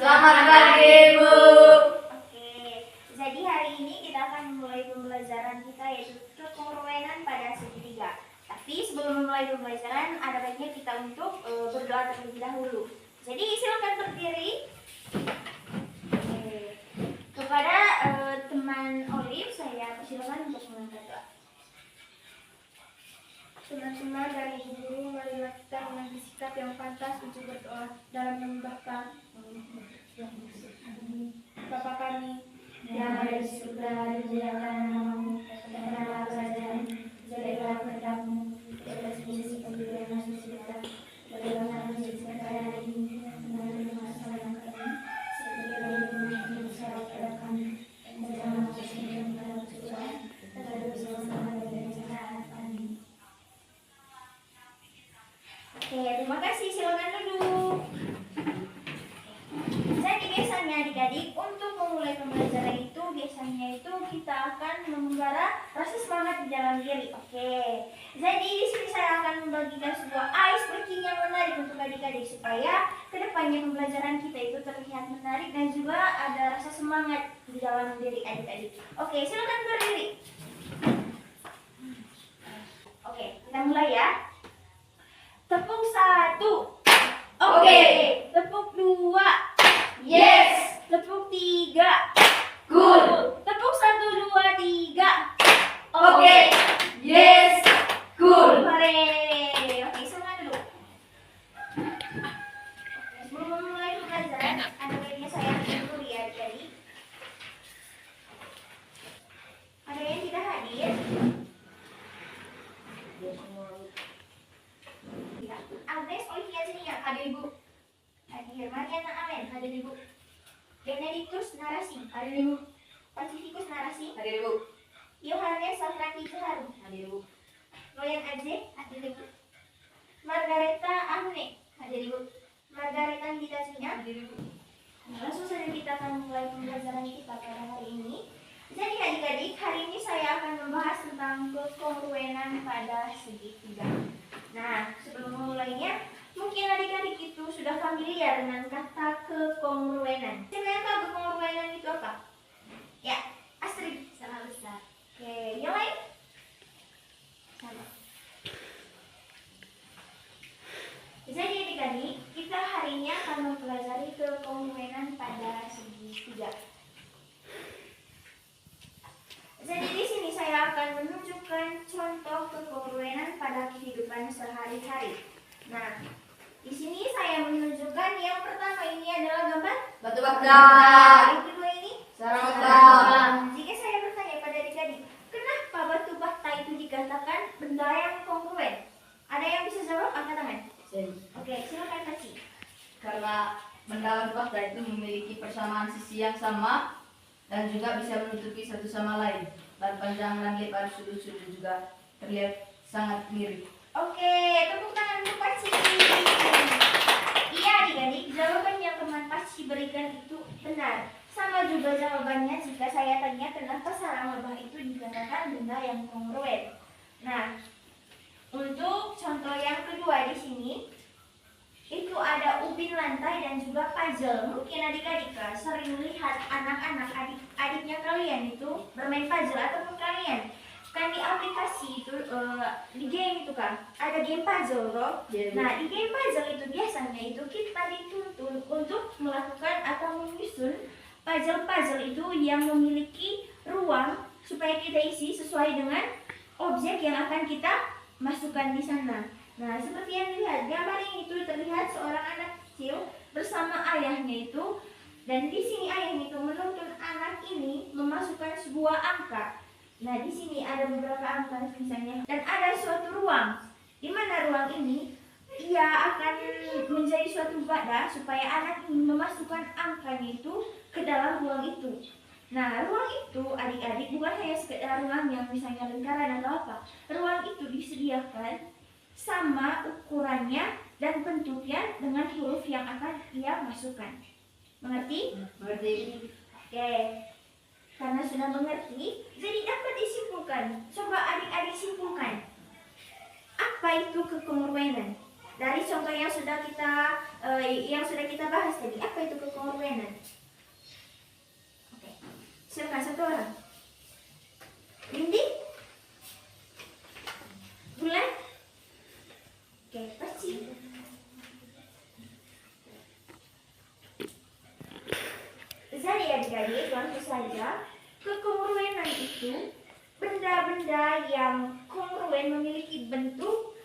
Selamat pagi, Ibu. Oke, jadi hari ini kita akan memulai pembelajaran kita yaitu kekongruenan pada segitiga. Tapi sebelum memulai pembelajaran, ada baiknya kita untuk berdoa terlebih dahulu. Jadi silakan berdiri. Oke. Kepada teman Olive, saya persilakan untuk mengangkat doa. Teman-teman dari guru, marilah kita mengambil sikap yang pantas untuk berdoa dalam menyembahkan Bapa kami Yang ada di surga, dimuliakan namamu, datanglah kerajaanmu, jadilah kehendakmu, di atas bumi seperti di atas surga. Berilah kami rezeki pada hari ini, dan ampuni kesalahan kami, seperti kami mengampuni kesalahan pada kami, dan jangan masuk ke dalam cobaan, tetapi bebaskanlah dari jahat. Amin. Oke, terima kasih. Silakan duduk. Jadi biasanya adik-adik untuk memulai pembelajaran itu biasanya itu kita akan membara rasa semangat di dalam diri. Oke. Jadi di sini saya akan membagikan sebuah ice breaking yang menarik untuk adik-adik supaya kedepannya pembelajaran kita itu terlihat menarik dan juga ada rasa semangat di dalam diri adik-adik. Oke, silakan berdiri. Oke, kita mulai ya. Tepuk 1. Oke. Tepuk 2. Yes. Tepuk 3. Good. Tepuk 1, 2, 3. Oke. Yes. Good. Hore. Oke, semangat dulu. Sebelum memulai pembelajaran, ada baiknya saya dulu ya adik-adik. Ada yang tidak hadir? Agnes Olivia Jenia, hadir Ibu. Hadir. Mariana Alen, hadir Ibu. Benedictus Narasi, hadir Ibu. Pacificus Narasi, Hadir, Ibu. Yohanes Safrandi Jaharu, Hadir, Ibu. Loyan Aje, hadir Ibu. Margareta Amne, hadir Ibu. Margareta Andita Jenya. Hadir, Ibu. Nah, langsung saja kita akan mulai pembelajaran kita pada hari ini. Jadi adik-adik, hari ini saya akan membahas tentang kekongruenan pada segitiga. Nah, sebelum memulainya, mungkin adik-adik itu sudah familiar dengan kata kekongruenan. Siapa yang tahu kekongruenan itu apa? Ya, Astrid, salah besar. Oke, yang lain? Sama. Jadi adik-adik, kita hari ini akan mempelajari kekongruenan pada segitiga. Jadi di sini saya akan menunjukkan contoh kekongruenan pada kehidupan sehari-hari. Nah, di sini saya menunjukkan yang pertama ini adalah gambar Batu bata. Yang kedua ini Sarang bata. Jika saya bertanya pada adik-adik, kenapa batu bata itu dikatakan benda yang kongruen? Ada yang bisa jawab? Angkat tangan. Oke, silakan kasih. Karena benda batu bata itu memiliki persamaan sisi yang sama dan juga bisa menutupi satu sama lain. Dan panjang langit pada sudut-sudut juga terlihat sangat mirip. Oke, tepuk tangan untuk Paci. Iya adik-adik, jawaban yang teman Paci berikan itu benar. Sama juga jawabannya jika saya tanya kenapa sarang lebah itu dikatakan benda yang kongruen. Nah, untuk contoh yang kedua di sini, itu ada ubin lantai dan juga puzzle. Mungkin adik-adik sering lihat anak-anak adik-adiknya kalian itu bermain puzzle ataupun kalian kan di aplikasi itu di game itu kan ada game puzzle loh. Nah di game puzzle itu biasanya itu kita dituntun untuk melakukan atau menyusun puzzle-puzzle itu yang memiliki ruang supaya kita isi sesuai dengan objek yang akan kita masukkan di sana. Nah seperti yang dilihat gambar ini itu terlihat seorang anak kecil bersama ayahnya itu, dan di sini ayahnya itu menuntun anak ini memasukkan sebuah angka. Nah, di sini ada beberapa angka misalnya dan ada suatu ruang. Di mana ruang ini ia akan menjadi suatu wadah supaya anak ini memasukkan angkanya itu ke dalam ruang itu. Nah, ruang itu adik-adik bukan hanya sekedar ruang yang misalnya lingkaran atau apa. Ruang itu disediakan sama ukurannya dan bentuknya dengan huruf yang akan ia masukkan. Mengerti? Mengerti. Oke. Karena sudah mengerti, jadi dapat disimpulkan. Coba adik-adik simpulkan. Apa itu kekongruenan? dari contoh yang sudah kita bahas tadi, apa itu kekongruenan? Oke, silakan satu orang. Windy? Bulan? Oke, Perci. Jadi adik-adik, langsung saja, kekongruenan itu benda-benda yang kongruen memiliki bentuk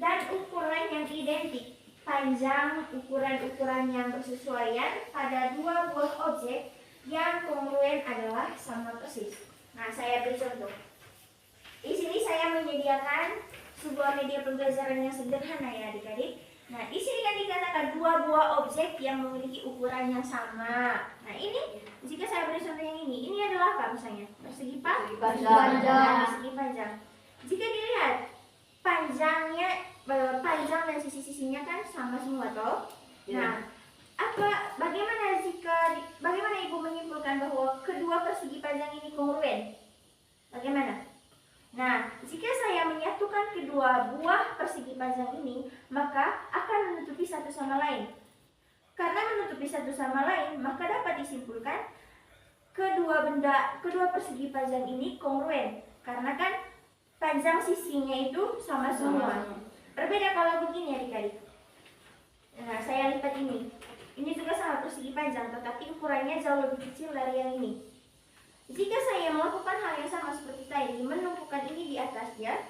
dan ukuran yang identik, panjang, ukuran-ukuran yang bersesuaian pada dua buah objek yang kongruen adalah sama persis. Nah, saya beri contoh. Di sini saya menyediakan sebuah media pembelajaran yang sederhana ya adik-adik. Nah, di sini kan dikatakan dua buah objek yang memiliki ukuran yang sama. Nah, ini jika saya beri contoh yang ini adalah apa misalnya? Persegi panjang. Persegi panjang. Jika dilihat panjang dan sisi-sisinya kan sama semua toh. Nah, bagaimana Ibu menyimpulkan bahwa kedua persegi panjang ini kongruen? Bagaimana? Nah, jika saya menyatukan kedua buah persegi panjang ini, maka akan menutupi satu sama lain. Karena menutupi satu sama lain, maka dapat disimpulkan kedua persegi panjang ini kongruen. Karena kan panjang sisinya itu sama semua. Berbeda kalau begini adik-adik. Nah, saya lipat ini. Ini juga sama persegi panjang, tetapi ukurannya jauh lebih kecil dari yang ini. Jika saya melakukan hal yang sama seperti tadi, menumpukan ini di atasnya,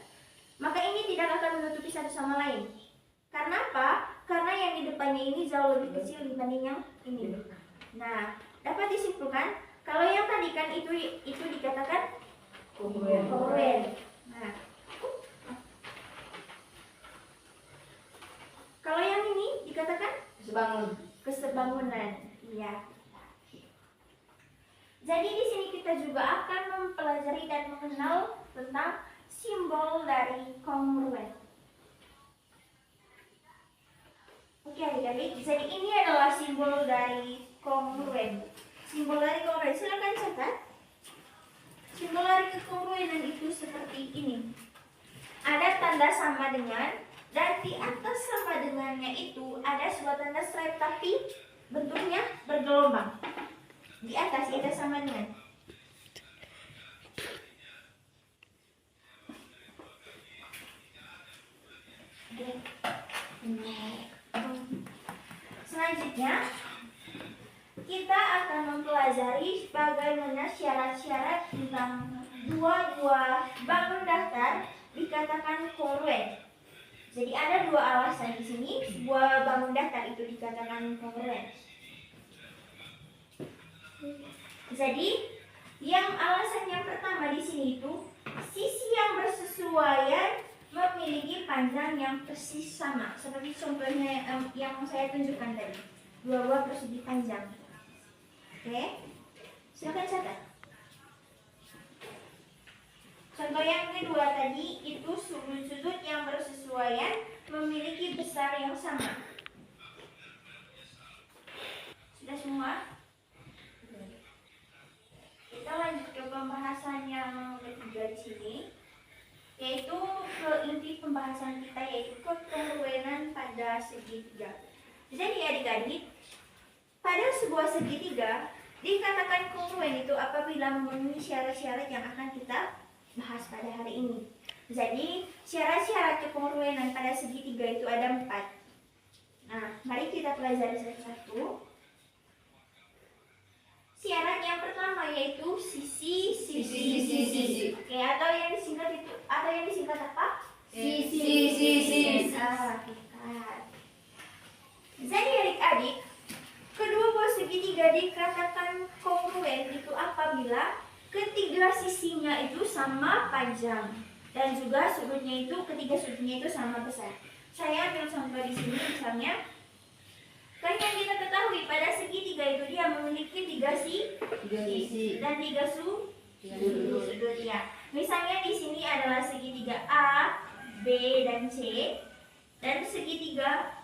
maka ini tidak akan menutupi satu sama lain. Karena apa? Karena yang di depannya ini jauh lebih kecil dibanding yang ini. Nah, dapat disimpulkan kalau yang tadi kan itu dikatakan kongruen. Nah, kalau yang ini dikatakan kesebangunan. Iya. Jadi di sini kita juga akan mempelajari dan mengenal tentang simbol dari kongruen. Oke adik-adik, jadi ini adalah simbol dari kongruen. Simbol dari kongruen, silakan catat. Simbol dari kekongruenan itu seperti ini. Ada tanda sama dengan, dan di atas sama dengannya itu ada sebuah tanda stripe tapi bentuknya bergelombang. Di atas ada sama dengan. Selanjutnya kita akan mempelajari bagaimana syarat-syarat tentang dua buah bangun daftar dikatakan kongruen. Jadi ada dua alasan di sini sebuah bangun daftar itu dikatakan kongruen. Jadi, alasan yang pertama di sini itu sisi yang bersesuaian memiliki panjang yang persis sama. Seperti contohnya yang saya tunjukkan tadi, dua buah persegi panjang. Oke, silakan catat. Contoh yang kedua tadi itu sudut-sudut yang bersesuaian memiliki besar yang sama. Sudah semua? Kita lanjut ke pembahasan yang ketiga di sini, yaitu ke inti pembahasan kita, yaitu kekongruenan pada segitiga. Jadi adik-adik, pada sebuah segitiga dikatakan kongruen itu apabila memenuhi syarat-syarat yang akan kita bahas pada hari ini. Jadi syarat-syarat kekongruenan pada segitiga itu ada 4. Nah, mari kita pelajari satu-satu. Syarat yang pertama yaitu sisi. Oke, atau yang disingkat apa? Sisi. Jadi adik-adik, kedua buah segitiga dikatakan kongruen itu apabila ketiga sisinya itu sama panjang dan juga ketiga sudutnya itu sama besar. Saya ambil contoh di sini misalnya. Kan yang kita ketahui pada segitiga itu dia memiliki 3 sisi dan 3 sudut ya. Misalnya di sini adalah segitiga A, B dan C dan segitiga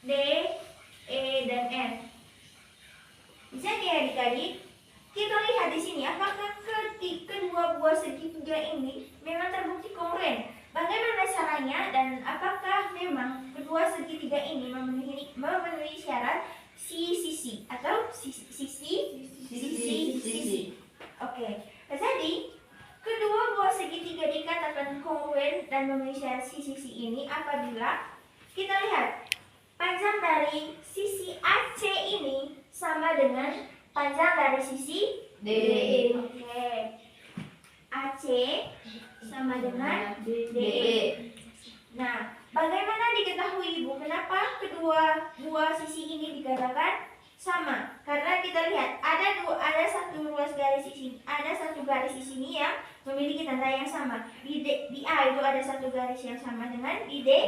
D, E dan F. Jadi adik-adik, kita lihat di sini apakah kedua buah segitiga ini memang terbukti kongruen. Bagaimana caranya dan apakah memang kedua segitiga ini memenuhi syarat sisi atau sisi. Oke, jadi kedua buah segitiga dikatakan kongruen dan memenuhi syarat sisi ini apabila kita lihat panjang dari sisi AC ini sama dengan panjang dari sisi DE. Oke. AC sama dengan DE. Nah, bagaimana diketahui Ibu kenapa kedua buah sisi ini dikatakan sama? Karena kita lihat ada satu ruas garis di sini, ada satu garis di sini yang memiliki tanda yang sama. Di A itu ada satu garis yang sama dengan di DE.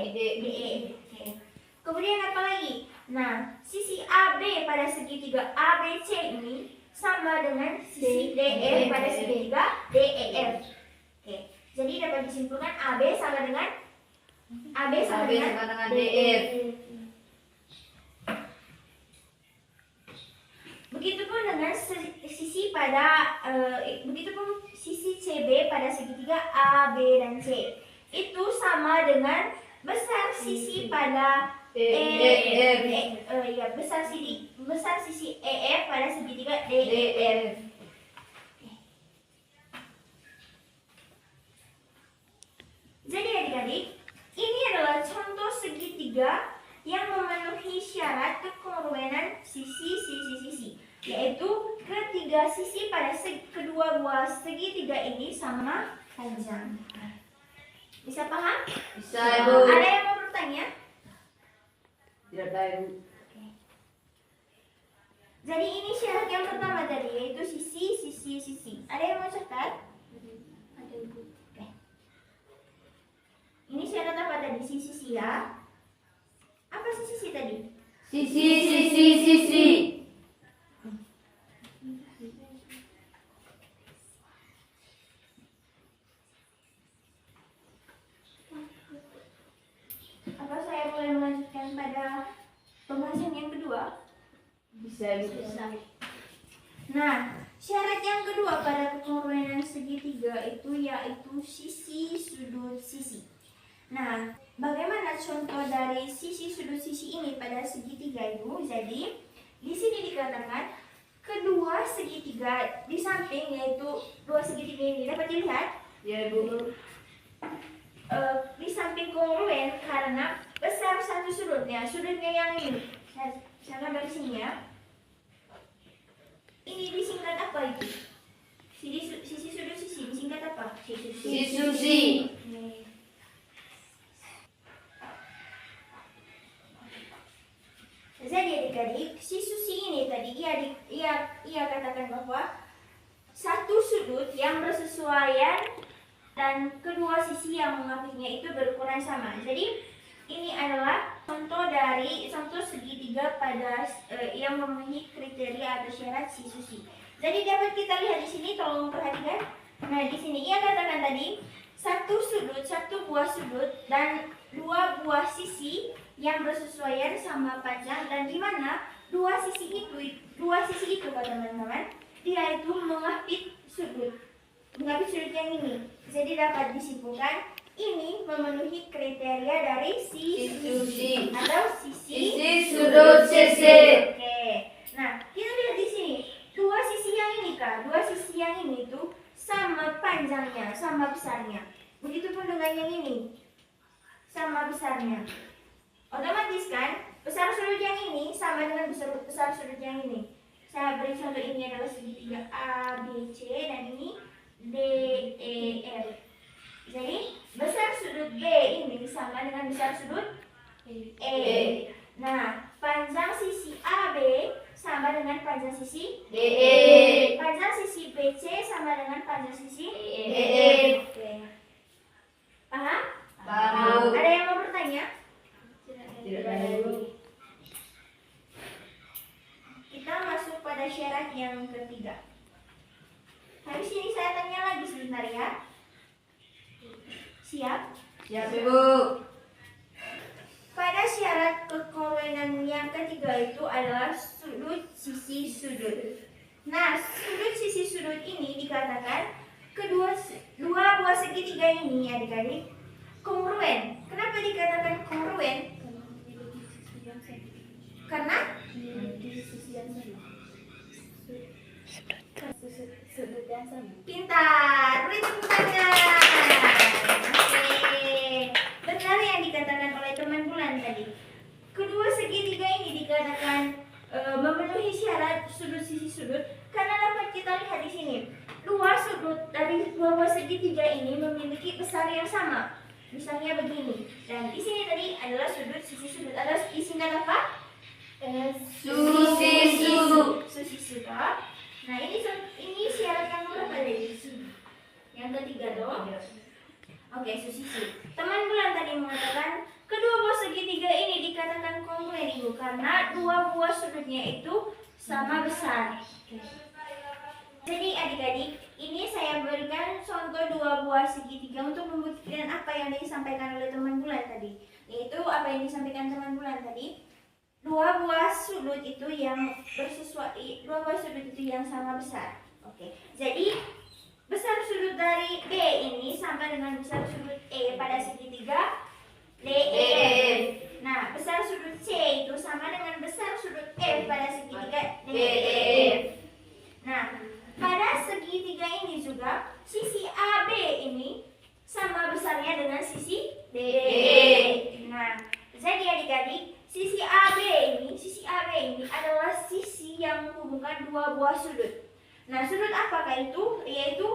Oke. Kemudian apa lagi? Nah, sisi AB pada segitiga ABC ini sama dengan sisi DE pada segitiga DEF. Oke. Jadi dapat disimpulkan AB sama dengan DF. Begitupun dengan begitupun sisi CB pada segitiga A, B, dan C. Itu sama dengan besar sisi pada besar sisi EF pada segitiga DEF. Jadi adik-adik, ini adalah contoh segitiga yang memenuhi syarat kekongruen sisi, yaitu ketiga sisi pada kedua buah segitiga ini sama panjang. Bisa paham? Bisa, Ibu. Ada yang mau bertanya? Tidak tahu. Jadi ini syarat yang pertama tadi, yaitu sisi. Ada yang mau catat? Ada, Ibu. Oke. Ini syarat apa tadi? Sisi ya. Apa sisi tadi? Sisi. Apa saya boleh melanjutkan pada pembahasan yang kedua? Bisa. Nah, syarat yang kedua pada kekongruen segitiga itu yaitu sisi sudut sisi. Nah, bagaimana contoh dari sisi sudut sisi ini pada segitiga itu? Jadi, di sini dikatakan kedua segitiga di samping, yaitu dua segitiga ini dapat dilihat Ya, Ibu. di samping kongruen karena besar satu sudutnya yang ini. Saya gambar di sini ya. Ini disingkat apa itu? Sisi sudut sisi disingkat apa? Sisi. Oke. Jadi adik-adik, si Susi ini tadi ia katakan bahwa satu sudut yang bersesuaian dan kedua sisi yang mengapinya itu berukuran sama. Jadi ini adalah contoh segitiga pada yang memenuhi kriteria atau syarat si Susi. Jadi dapat kita lihat di sini, tolong perhatikan. Nah, di sini ia katakan tadi satu buah sudut dan dua buah sisi yang bersesuaian sama panjang, dan di mana dua sisi itu teman-teman, dia itu mengapit sudut yang ini. Jadi dapat disimpulkan ini memenuhi kriteria dari Sisi. atau sisi Sudut sisi. Oke. Nah, kita lihat di sini. Dua sisi yang ini tuh sama panjangnya, sama besarnya. Begitupun dengan yang ini. Sama besarnya. Otomatis kan, besar sudut yang ini sama dengan besar sudut yang ini. Saya beri contoh, ini adalah segitiga A, B, C, dan ini D, E, F. Jadi, besar sudut B ini sama dengan besar sudut E. Nah, panjang sisi AB sama dengan panjang sisi DE. Panjang sisi BC sama dengan panjang sisi DE. Oke. Paham? Paham. Ada yang mau bertanya? Tidak tahu. Kita masuk pada syarat yang ketiga. Habis ini saya tanya lagi sebentar ya. Siap? Siap, Ibu. Pada syarat kekongruen yang ketiga itu adalah sisi sudut. Nah, sisi sudut ini dikatakan dua buah segitiga ini adik-adik Kongruen. Kenapa dikatakan kongruen? Karena Sudut yang sama. pintar. Beri tepuk tangan. Oke. Benar yang dikatakan oleh teman Bulan tadi. Kedua segitiga ini dikatakan memenuhi syarat sudut sisi sudut karena dapat kita lihat di sini. Dua sudut dari dua buah segitiga ini memiliki besar yang sama. Misalnya begini. Dan di sini tadi adalah sudut sisi sudut. Ada disingkat apa? Susisu. Susisu. Nah, ini syarat yang berapa tadi? Yang ketiga dong. Oke, susisu. Teman Bulan tadi mengatakan kedua buah segitiga ini dikatakan kongruen Ibu karena dua buah sudutnya itu sama besar. Jadi adik-adik, ini saya berikan contoh dua buah segitiga untuk membuktikan apa yang disampaikan oleh teman Bulan tadi. Yaitu apa yang disampaikan teman Bulan tadi, dua buah sudut itu yang sama besar. Oke. Jadi besar sudut dari B ini sama dengan besar sudut E pada segitiga DEF. Nah, besar sudut C itu sama dengan besar sudut F pada segitiga DEF. Nah, pada segitiga ini juga sisi AB ini sama besarnya dengan sisi DE. Nah, jadi adik-adik, sisi AB ini adalah sisi yang menghubungkan dua buah sudut. Nah, sudut apakah itu? Yaitu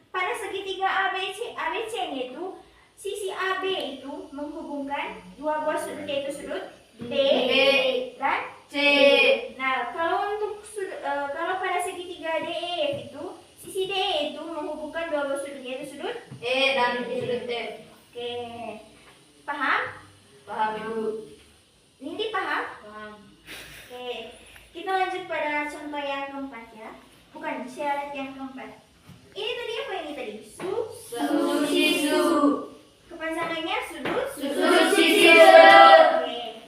pada segitiga ABC-nya itu sisi AB itu menghubungkan dua buah sudut, yaitu sudut B dan C. Nah, kalau untuk kalau pada segitiga DEF itu sisi D itu menghubungkan dua buah sudut, yaitu sudut E dan sudut F. Oke. Paham? Paham Ibu? Nindi paham? Paham. Oke. Kita lanjut pada contoh yang keempat ya. Bukan, syarat yang keempat. Ini tadi apa ini tadi? Susisu. Kepanjangannya sudut Susisu. Oke.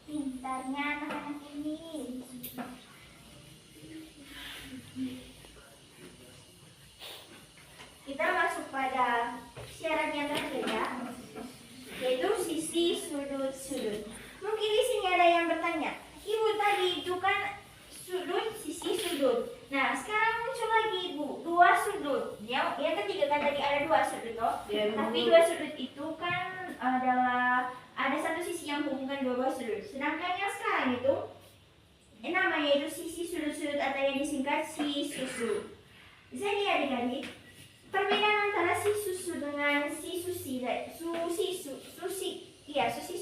Pintarnya anak-anak ini. Kita masuk pada syarat yang terakhir ya, yaitu sisi sudut-sudut. Mungkin di sini ada yang bertanya, Ibu tadi itu kan sudut sisi sudut. Nah, sekarang muncul lagi Ibu, dua sudut. Yang ketiga kan tadi ada dua sudut toh. Ya, Bu. Tapi dua sudut itu kan adalah ada satu sisi yang menghubungkan dua buah sudut. Sedangkan yang sekarang itu namanya itu sisi sudut-sudut atau yang disingkat si susu. Jadi adik-adik, perbedaan antara si susu dengan si susi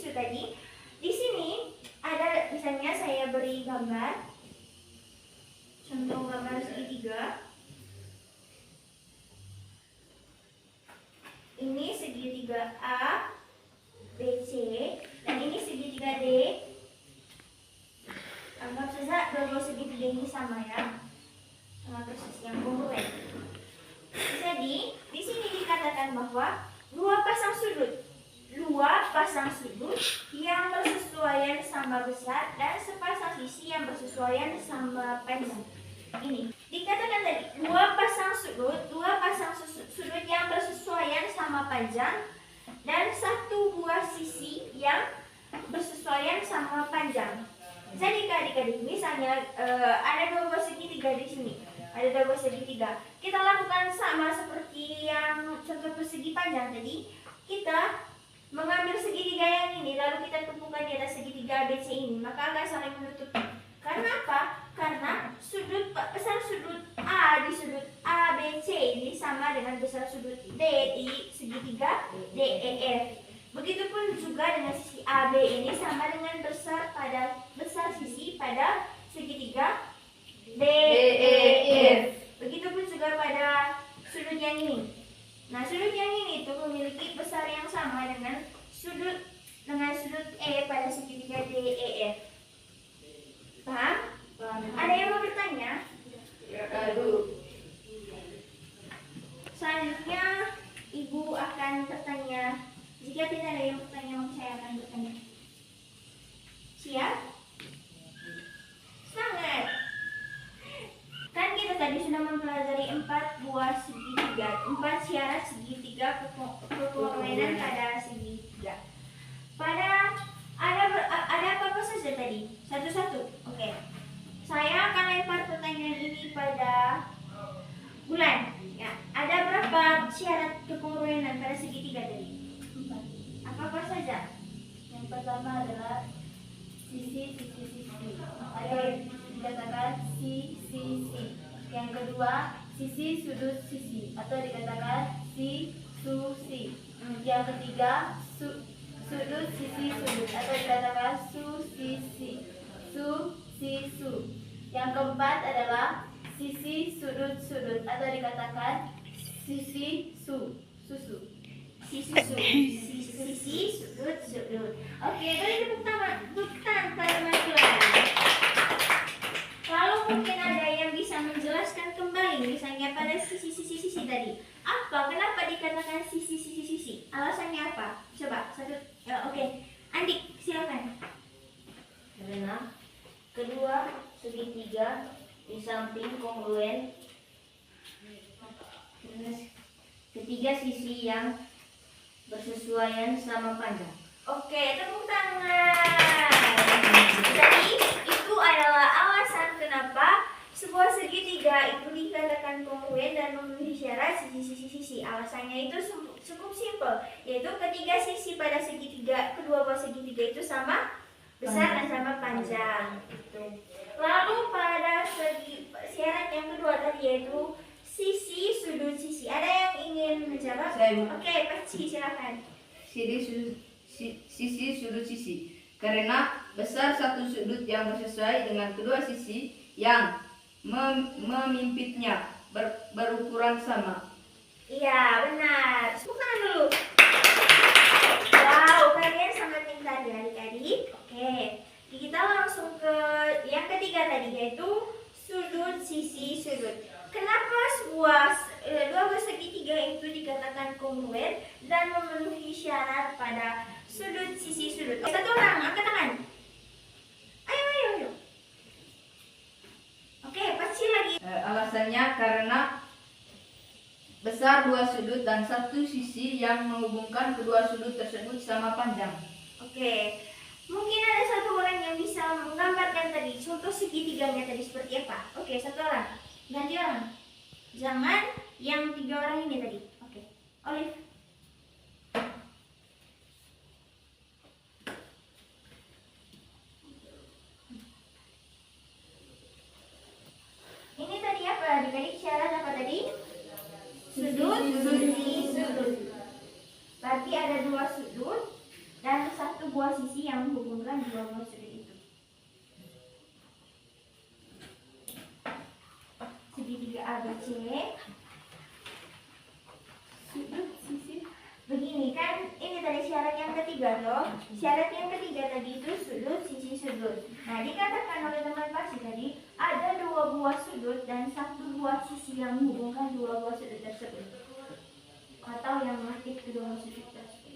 tadi, di sini ada misalnya saya beri gambar, contoh gambar segitiga. Ini segitiga A, B, C, dan ini segitiga D. Anggap saja dua segitiga ini sama ya, sama persis yang kongruen. Jadi di sini dikatakan bahwa dua pasang sudut yang bersesuaian sama besar dan sepasang sisi yang bersesuaian sama panjang. Ini dikatakan tadi dua pasang sudut yang bersesuaian sama panjang dan satu buah sisi yang bersesuaian sama panjang. Jadi adik-adik, misalnya ada dua buah segitiga di sini. Ada dua buah segitiga. Kita lakukan sama seperti yang contoh persegi panjang tadi. Kita mengambil segitiga yang ini lalu kita tumpukan di atas segitiga ABC ini, maka akan saling menutupi. Karena apa? Karena besar sudut A di sudut ABC ini sama dengan besar sudut D di segitiga DEF. Begitupun juga dengan sisi AB ini sama dengan besar sisi pada segitiga DEF. Begitupun juga pada sudut yang ini. Nah, sudut yang ini itu memiliki besar yang sama dengan sudut E pada segitiga DEF. Paham? Paham. Ada yang mau bertanya? Ya, Bu. Selanjutnya Ibu akan bertanya. Jika tidak ada yang bertanya, saya akan bertanya. Siap? Semangat! Kan kita tadi sudah mempelajari 4 buah segitiga, 4 syarat segitiga pertama adalah sisi. Atau dikatakan sisi. Yang kedua sisi sudut sisi atau dikatakan si. Yang ketiga sudut sisi sudut atau dikatakan su. Yang keempat adalah sisi sudut atau dikatakan susu. Sisi sudut. Oke, beri tepuk tangan pada teman-teman. Lalu mungkin ada yang bisa menjelaskan kembali misalnya pada sisi tadi. Apa? Kenapa dikatakan sisi? Alasannya apa? Coba oke. Andik, silakan. Karena kedua segitiga di samping kongruen, ketiga sisi yang bersesuaian sama panjang. Oke, tepuk tangan. Jadi itu adalah alasan kenapa sebuah segitiga itu dikatakan kongruen dan memenuhi syarat sisi. Alasannya itu cukup simpel, yaitu ketiga sisi pada segitiga, kedua buah segitiga itu sama besar dan sama panjang. Itu. Lalu pada syarat yang kedua tadi yaitu sisi sudut sisi. Ada yang ingin menjawab? Saya. Oke, Paci silakan. Sisi sudut sisi. Karena besar satu sudut yang sesuai dengan kedua sisi yang memimpitnya berukuran sama. Iya, benar. Tepuk tangan dulu. Wow, kalian sangat pintar ya adik-adik. Oke, kita langsung ke yang ketiga tadi yaitu sudut sisi sudut. Kenapa dua buah segitiga itu dikatakan kongruen dan memenuhi syarat pada sudut sisi sudut? Satu orang angkat tangan. Ayo. Oke, pasti lagi. Alasannya karena besar dua sudut dan satu sisi yang menghubungkan kedua sudut tersebut sama panjang. Oke, mungkin ada satu orang yang bisa menggambarkan tadi contoh segitiganya tadi seperti apa? Oke, satu orang. Ganti orang. Jangan yang tiga orang ini tadi. Oke, Olive. Ini tadi apa? Adik-adik syarat apa tadi? Sudut. Berarti ada dua sudut dan satu buah sisi yang menghubungkan dua buah sudut itu. Segitiga ABC. Sudut sisi. Begini kan, ini tadi syarat yang ketiga loh. Syarat yang ketiga tadi itu sudut sisi sudut. Nah, dikatakan oleh teman Pasi tadi ada dua buah sudut dan satu buah sisi yang menghubungkan dua buah sudut tersebut. Atau yang mengaktif kedua buah sudut tersebut.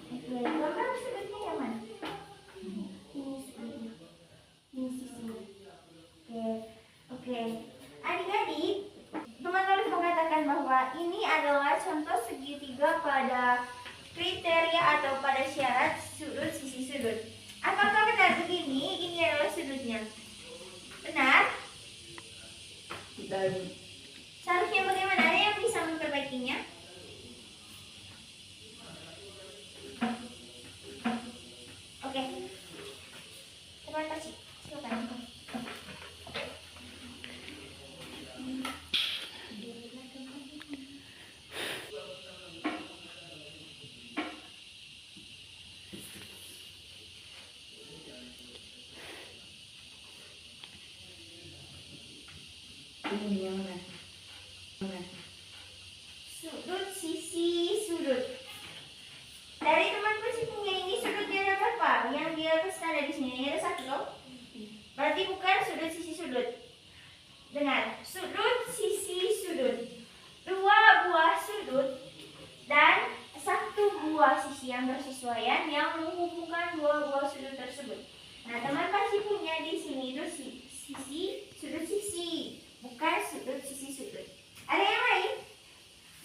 Oke, gambar sudutnya yang mana? Ini sudutnya. Ini sisinya. Oke. Adik-adik, teman Olive mengatakan bahwa ini adalah contoh segitiga pada kriteria atau pada syarat sudut sisi sudut. Apakah benar begini? Ini adalah sudutnya. Benar? Seharusnya bagaimana? Ada yang bisa memperbaikinya? Oke. Terima kasih. Silakan. Ini yang mana? Sudut sisi sudut. Dari teman Pasi punya ini sudutnya ada berapa? Yang di atas ada di sini. Ini ada satu loh. Berarti bukan sudut sisi sudut. Dengar, sudut sisi sudut. Dua buah sudut dan satu buah sisi yang bersesuaian yang menghubungkan dua buah sudut tersebut. Nah, teman Pasi punya di sini itu sisi sudut sisi, bukan sudut sisi sudut. Ada yang lain?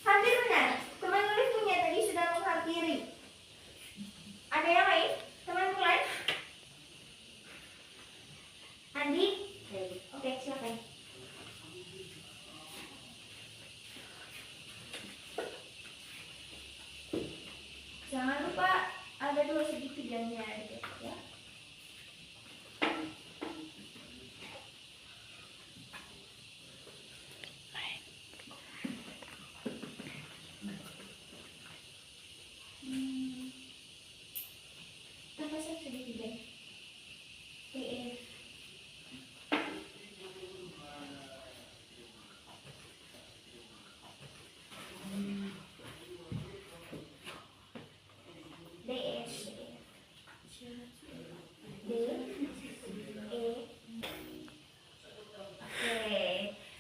Hampir benar. Teman Olive punya tadi sudah menghampiri. Ada yang lain? Teman mulai. Andi? Oke, silakan. Jangan lupa ada dua segitiganya gitu ya. Tambah satu segitiga. DE.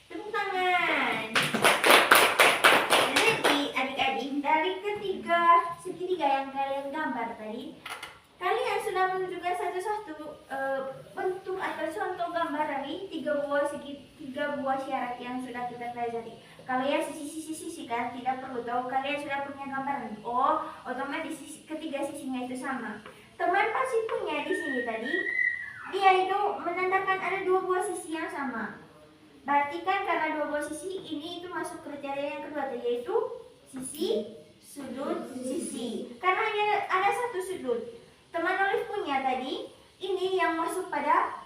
Tepuk tangan. Jadi adik-adik, dari ketiga segitiga yang kalian gambar tadi, kalian sudah menunjukkan satu-satu bentuk atau contoh gambar dari tiga buah syarat yang sudah kita pelajari. Kalian sisi-sisi kan tidak perlu tahu, kalian sudah punya gambaran. Oh, otomatis ketiga sisinya itu sama. Teman pasti punya di sini tadi, dia itu menandakan ada dua buah sisi yang sama. Berarti kan karena dua buah sisi ini itu masuk kriteria yang kedua tadi, yaitu sisi, sudut, sisi. Karena hanya ada satu sudut. Teman Olive punya tadi, ini yang masuk pada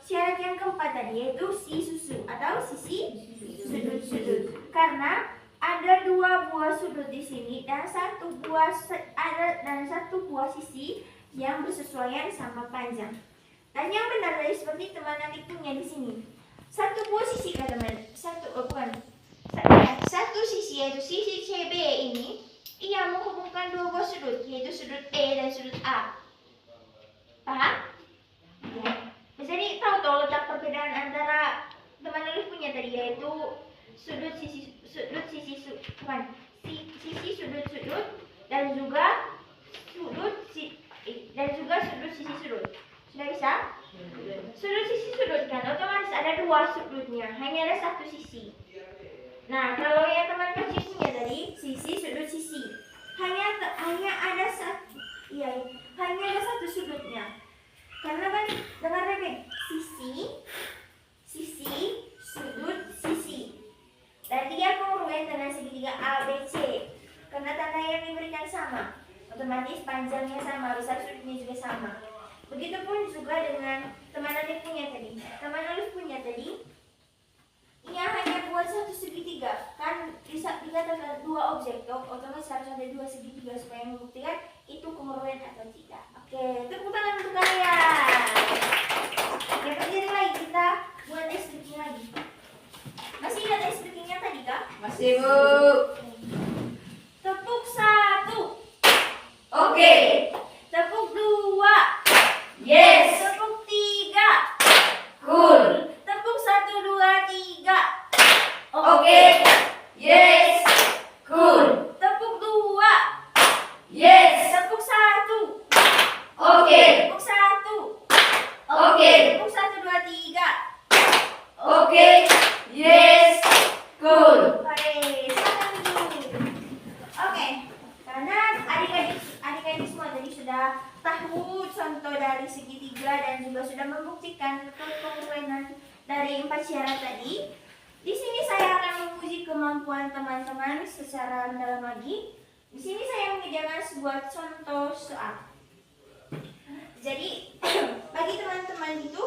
syarat yang keempat tadi, yaitu si susu atau sisi, sudut. Karena ada dua buah sudut di sini dan satu buah sisi yang bersesuaian sama panjang. Dan yang benar tadi seperti teman nanti punya di sini. Satu buah sisi kan teman, satu sisi yaitu sisi CB ini, ia menghubungkan dua buah sudut, yaitu sudut E dan sudut A. Paham? Ya. Jadi tahu letak perbedaan antara teman Olive punya tadi, yaitu sisi sudut dan juga sudut sisi sudut. Sudah bisa? Sudut sisi sudut kan otomatis ada dua sudutnya, hanya ada satu sisi. Nah, kalau yang teman kecil punya tadi, sisi sudut sisi, hanya ada satu sudutnya. Karena kan dengar baik, sisi sudut sisi. Dan dia kongruen dengan segitiga ABC. Karena tanda yang diberikan sama, otomatis panjangnya sama, besar sudutnya juga sama. Begitupun juga dengan teman Olive punya tadi. Teman Olive punya tadi, ia hanya buat satu segitiga. Kan bisa dikatakan dua objek, otomatis harus ada dua segitiga supaya membuktikan itu kongruen atau tidak. Oke, tepuk tangan untuk kalian. Oke, pelajari lagi, kita buat ice breaking lagi. Masih ingat ice breakingnya tadi kah? Masih, Bu. Tepuk satu. Oke. Tepuk dua. Yes. Tepuk tiga. Cool. Tepuk 1, 2, 3. Oke. Yes. Cool. Tepuk dua. Yes. Tepuk satu. Oke. Tepuk satu. Oke. Tepuk 1, 2, 3. Oke. Yes. Cool. Oke, silakan dulu. Oke, karena adik-adik semua tadi sudah tahu contoh dari segitiga dan juga sudah membuktikan kekongruenan dari 4 syarat tadi. Di sini saya akan menguji kemampuan teman-teman secara mendalam lagi. Di sini saya menyediakan sebuah contoh soal. Jadi bagi teman-teman itu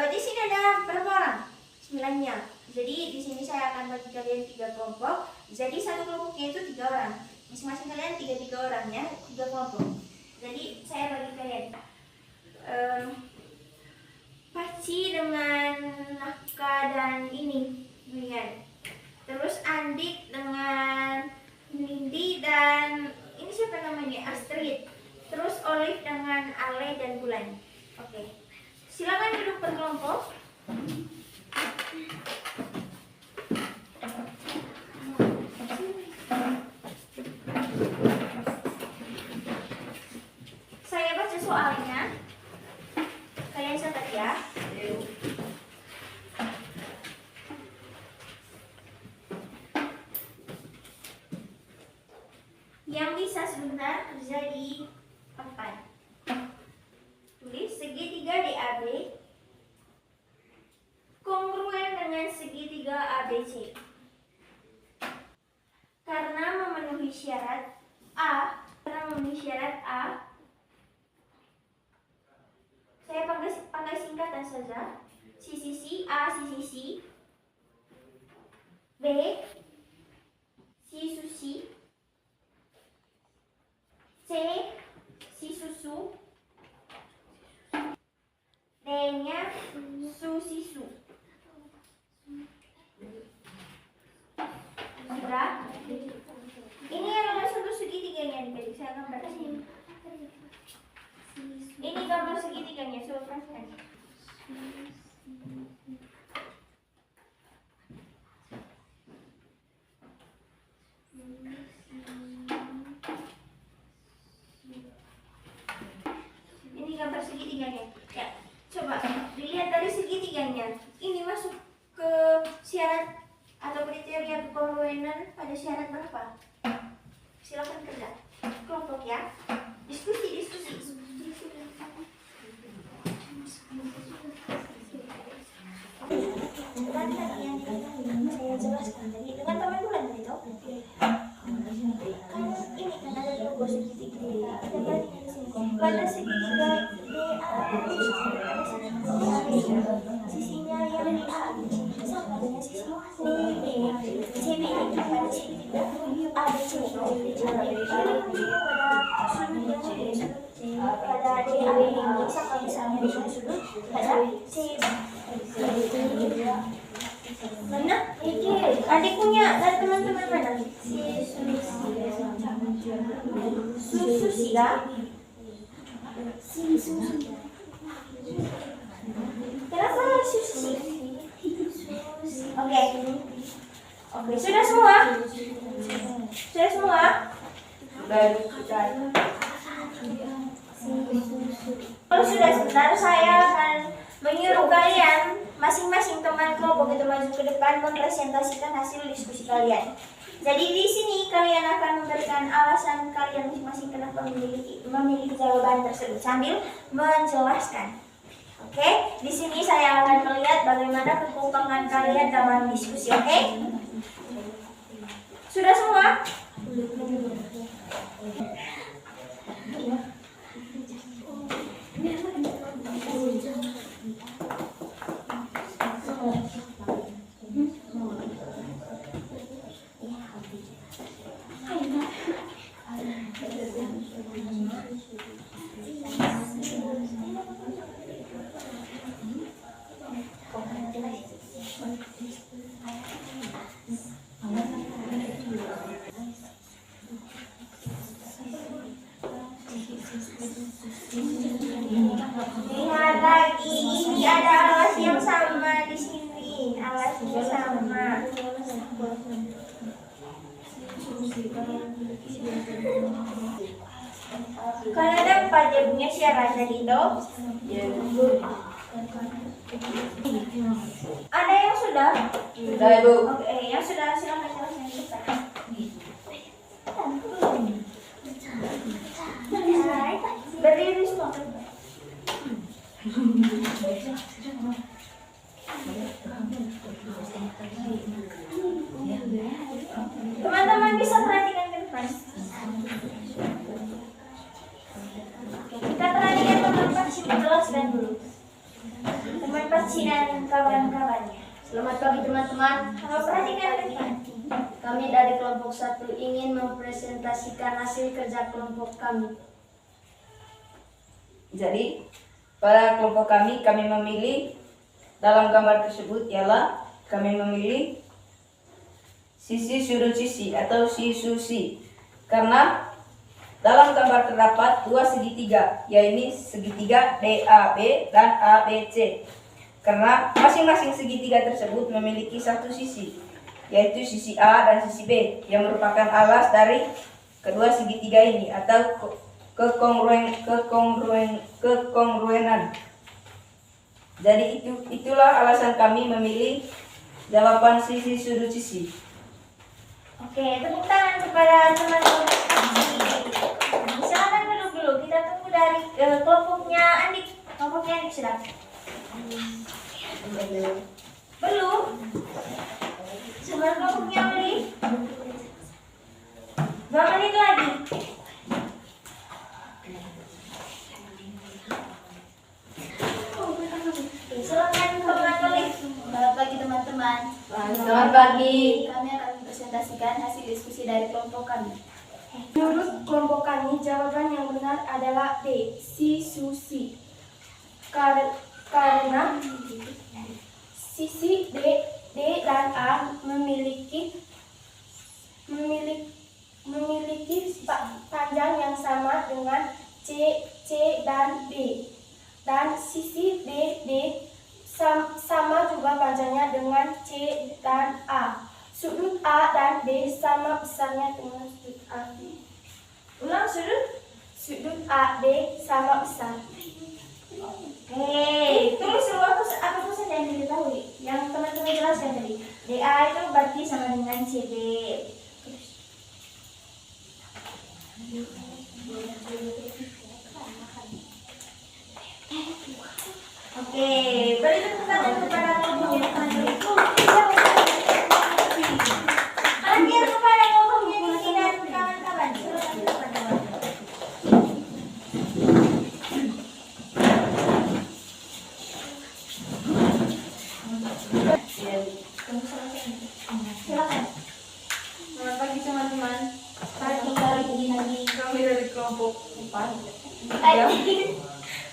di sini ada berapa orang? 9-nya. Jadi di sini saya akan bagi kalian 3 kelompok. Jadi satu kelompoknya itu 3 orang. Masing-masing kalian 3 orang ya, 3 kelompok. Jadi saya bagi kalian Paci dengan Naka dan ini Brian. Terus Andik dengan Nindi dan ini siapa namanya? Astrid. Terus Olive dengan Ale dan Bulan. Oke. Silakan duduk per kelompok. Saya baca soalnya. Kalian catat ya. Yang bisa sebentar kerja di papan. Tulis segitiga DAB kongruen dengan segitiga ABC. Karena memenuhi syarat A memenuhi syarat A. Saya pakai singkatan saja. Sisi C, A sisi C, B si susi, C si susu, D-nya su sisu. Sudah? Ini yang ada sudut segitiganya nih, saya gambar sini. Ini gambar segitiganya, saya perhatikan. Ini gambar segitiganya. Ya, coba dilihat dari segitiganya. Ini masuk ke syarat atau kriteria kekongruenan pada syarat berapa? Silakan kerja kelompok ya. Diskusi. Bukan tadi yang saya jelaskan tadi dengan teman bulan itu. Kan ini kan ada logo segitiga. Ada bandingan di sini. Pada segitiga sisinya yang di A sama dengan sisi B. CB ini pada segitiga ABC. Pada DAB ini sama misalnya dengan sudut pada CB. Mana? Adik punya dan teman-teman mana? Susi ya? Kenapa susi? Oke, sudah semua? Sudah semua? Kalau sudah sebentar saya akan menyuruh kalian masing-masing teman kelompok itu maju ke depan mempresentasikan hasil diskusi kalian. Jadi di sini kalian akan memberikan alasan kalian masing-masing kenapa memiliki jawaban tersebut sambil menjelaskan. Oke, di sini saya akan melihat bagaimana kekompakan kalian dalam diskusi. Oke, sudah semua? Lihat lagi, ini ada alas yang sama di sini, alasnya sama. Kan ada 4 dia punya syarat tadi toh? Ada yang sudah? Sudah, Ibu. Oke, yang sudah silakan jelaskan. Berdiri semua. Teman-teman bisa perhatikan ke depan. Kita perhatikan teman Paci, jelaskan dulu. Teman Paci dan kawan-kawannya. Selamat pagi teman-teman. Kalau perhatikan ke depan. Kami dari kelompok 1 ingin mempresentasikan hasil kerja kelompok kami. Jadi, pada kelompok kami memilih dalam gambar tersebut ialah kami memilih sisi sudut sisi atau si susi. Karena dalam gambar terdapat 2 segitiga, yaitu segitiga DAB dan ABC. Karena masing-masing segitiga tersebut memiliki satu sisi, yaitu sisi A dan sisi B, yang merupakan alas dari kedua segitiga ini atau kekongruenan. Jadi itulah alasan kami memilih jawaban sisi sudut sisi. Oke, tepuk tangan kepada teman-teman. Silakan duduk dulu. Kita tunggu dari kelompoknya Andik. Kelompoknya Andik sudah. Belum. Sebentar kelompoknya Oli. 2 menit lagi. Selamat pagi. Kami akan mempresentasikan hasil diskusi dari kelompok kami. Menurut kelompok kami, jawaban yang benar adalah D, si Susi. Karena sisi D dan A memiliki panjang yang sama dengan C dan D. Dan sisi D sama juga panjangnya dengan C dan A. Sudut A dan D sama besarnya dengan sudut A. Ulang Sudut A, D sama besar. Oke, tulis dulu apa saja yang diketahui. Yang teman-teman jelaskan tadi. DA itu berarti sama dengan CD. Oke, beri tepuk tangan kepada kelompok yang hadir kepada kelompoknya Niki dan kawan-kawan. Silakan kawan-kawan. Silakan. Selamat pagi teman-teman. Pagi lagi. Kami dari kelompok 4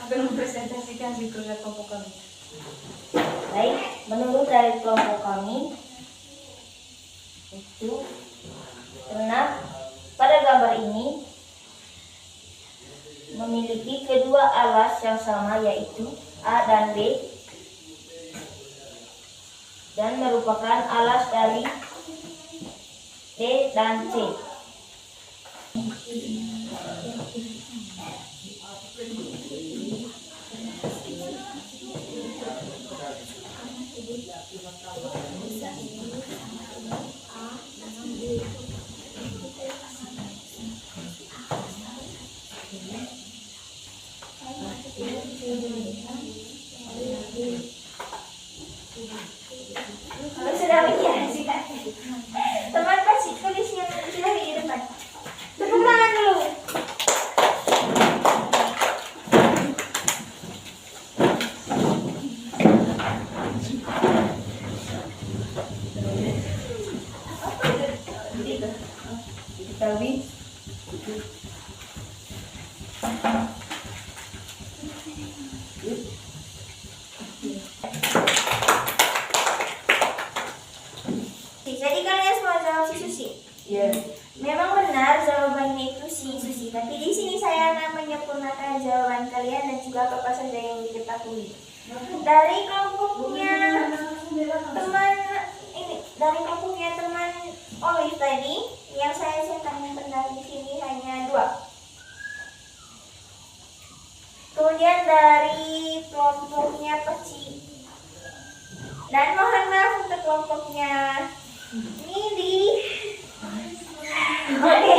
akan mempresentasikan hasil kerja kelompok kami. Baik, menurut dari kelompok kami itu karena pada gambar ini memiliki kedua alas yang sama yaitu A dan B dan merupakan alas dari D dan C. Sudah menyaksikan teman pasti tulis yang sudah di depan. Tepuk tangan dulu. Kami Jadi kalian semua jawab si Susi. ya Memang benar jawabannya itu si Susi. Tapi di sini saya akan menyempurnakan jawaban kalian dan juga apa saja yang diketahui. Dari kelompoknya teman Olive tadi, yang saya akan benar di sini hanya 2. Kemudian dari kelompoknya Peci. Dan mohon maaf untuk kelompoknya Nidi. Oke,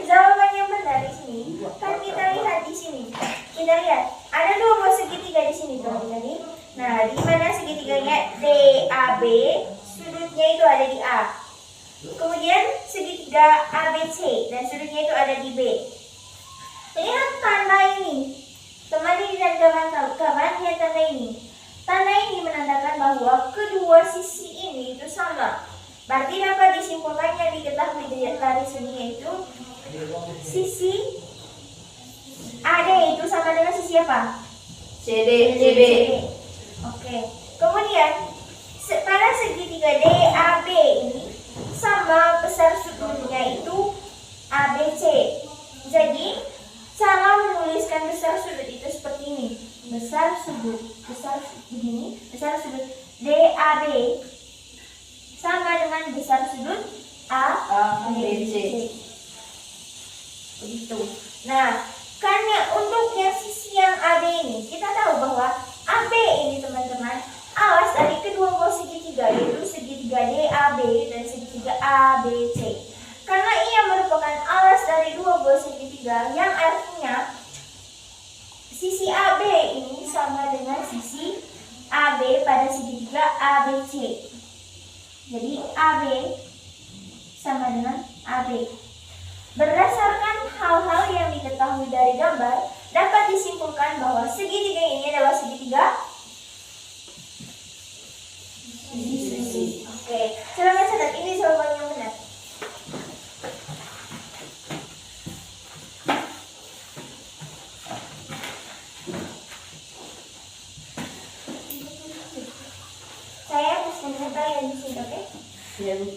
jawaban yang benar di sini kan kita lihat di sini. Kita lihat ada 2 buah segitiga di sini teman-teman. Nah, di mana segitiganya DAB, sudutnya itu ada di A. Kemudian segitiga ABC dan sudutnya itu ada di B. Lihat tanda ini, teman ini dan kawan-kawan, lihat tanda ini. Tanda ini menandakan bahwa kedua sisi ini itu sama. Berarti dapat disimpulkan yang diketahui dari sini yaitu sisi AD itu sama dengan sisi apa? CD. Oke. Kemudian pada segitiga DAB ini sama besar sudutnya itu ABC. Jadi cara menuliskan besar sudut itu seperti ini. Besar sudut DAB sama dengan besar sudut ABC. Begitu. Nah, karena untuk yang sisi yang AB ini, kita tahu bahwa AB ini teman-teman alas dari kedua buah segitiga, yaitu segitiga DAB dan segitiga ABC. Karena ia merupakan alas dari 2 buah segitiga, yang artinya sisi AB ini sama dengan sisi AB pada segitiga ABC. Jadi AB sama dengan AB. Berdasarkan hal-hal yang diketahui dari gambar, dapat disimpulkan bahwa segitiga ini adalah segitiga sisi. Oke. Oke, silakan catat, ini jawaban yang benar. Saya pesan kalian di sini, oke? Iya, Bu.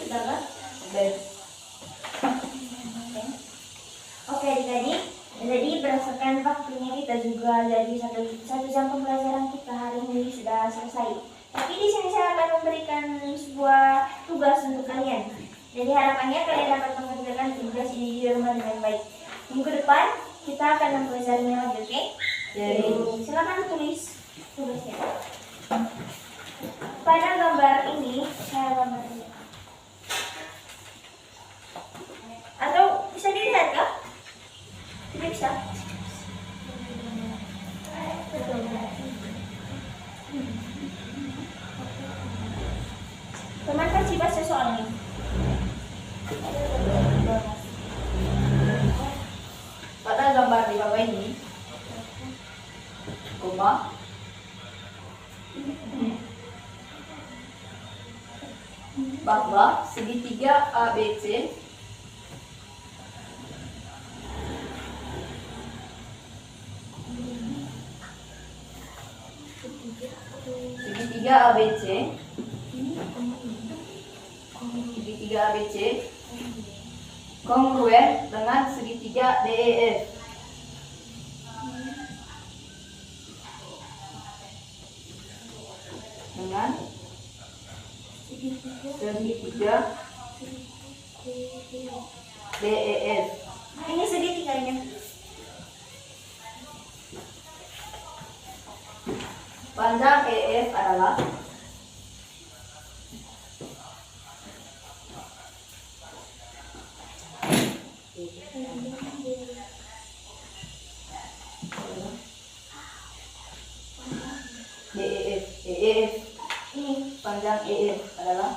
Sudah kan? Baik. Oke adik-adik, jadi berdasarkan waktunya kita juga jadi satu jam pembelajaran kita hari ini sudah selesai. Tapi di sini saya akan memberikan sebuah tugas untuk kalian. Jadi harapannya kalian dapat mengerjakan tugas ini di rumah dengan baik. Minggu depan kita akan mempelajarinya lagi, oke? Jadi, Silakan tulis tugasnya. Pada gambar ini saya gambar ini. Atau bisa dilihat kah? Tidak bisa. Teman kasih baca soalnya. pada gambar di bawah ini, koma, bahwa segitiga ABC segitiga ABC kongruen dengan segitiga DEF. Dengan segitiga DEF. Ini segitiganya. Panjang EF adalah EF. Ini Panjang EF adalah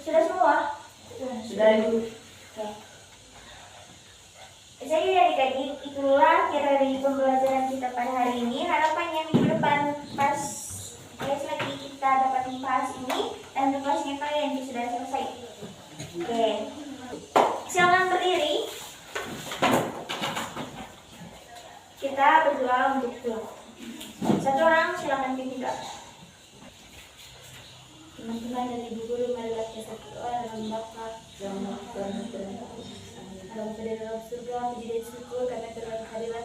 sudah semua. sudah Ibu. Oke. Jadi adik-adik, itulah kira dari pembelajaran kita pada hari ini. Harapannya minggu depan pas kelas lagi kita dapat membahas ini dan tugasnya kalian sudah selesai. Oke. Silakan berdiri. Kita berdoa untuk pulang. Satu orang silakan pimpin doa. Teman-teman dan ibu guru, marilah kita berdoa dalam Bapa Yang dalam dalam surga, puji dan syukur karena terhadirat